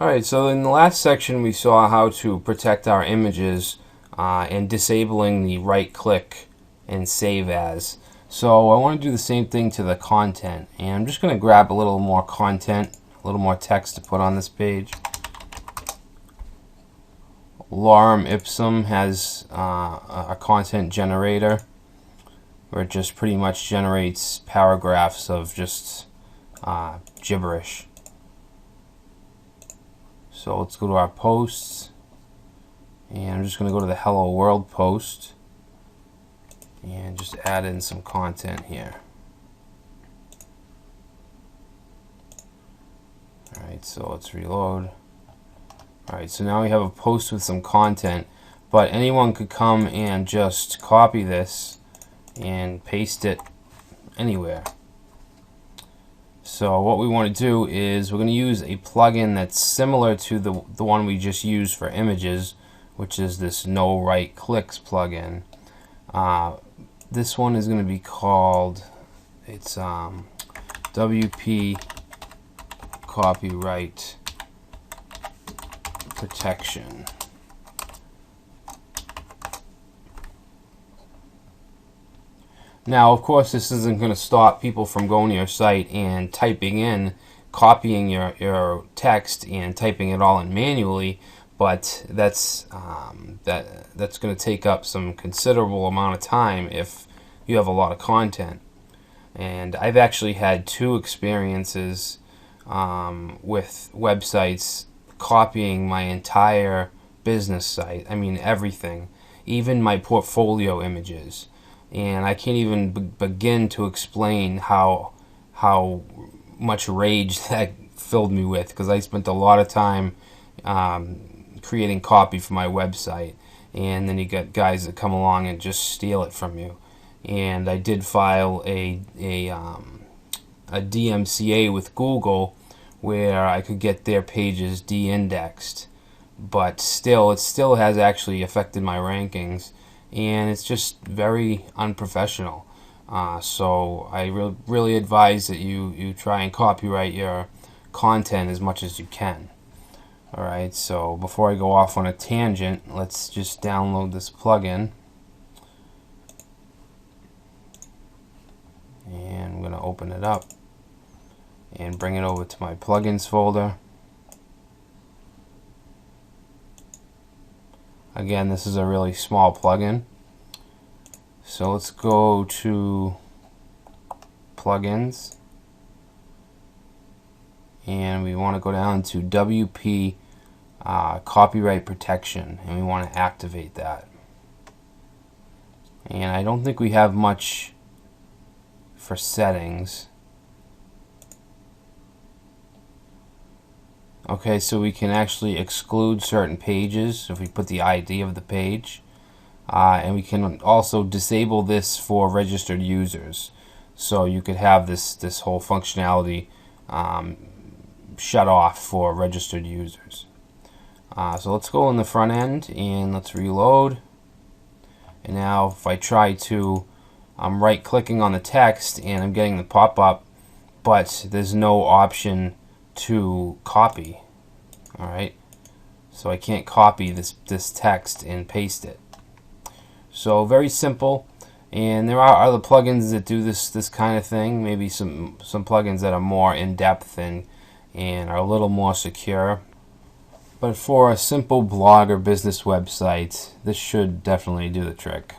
Alright, so in the last section we saw how to protect our images and disabling the right click and save as. So I want to do the same thing to the content, and I'm just going to grab a little more content, a little more text to put on this page. Lorem Ipsum has a content generator where it just pretty much generates paragraphs of just gibberish. So let's go to our posts, and I'm just going to go to the Hello World post and just add in some content here. Alright, so let's reload. Alright, so now we have a post with some content, but anyone could come and just copy this and paste it anywhere. So what we want to do is we're going to use a plugin that's similar to the one we just used for images, which is this No Right Clicks plugin. This one is going to be called, it's WP Copyright Protection. Now, of course, this isn't going to stop people from going to your site and typing in, copying your text and typing it all in manually, but that's going to take up some considerable amount of time if you have a lot of content. And I've actually had two experiences with websites copying my entire business site. I mean, everything, even my portfolio images. And I can't even begin to explain how much rage that filled me with, because I spent a lot of time creating copy for my website, and then you got guys that come along and just steal it from you. And I did file a DMCA with Google where I could get their pages de-indexed, but still, it still has actually affected my rankings, and it's just very unprofessional. So I really advise that you try and copyright your content as much as you can. Alright, so before I go off on a tangent, let's just download this plugin. And I'm going to open it up and bring it over to my plugins folder. Again, this is a really small plugin. So let's go to plugins, and we want to go down to WP copyright protection, and we want to activate that. And I don't think we have much for settings. Okay, so we can actually exclude certain pages if we put the ID of the page, and we can also disable this for registered users. So you could have this whole functionality shut off for registered users. So let's go in the front end and let's reload. And now if I try to, I'm right clicking on the text and I'm getting the pop-up, but there's no option to copy. Alright, so I can't copy this text and paste it. So very simple, and there are other plugins that do this kind of thing, maybe some plugins that are more in-depth and are a little more secure. But for a simple blog or business website, this should definitely do the trick.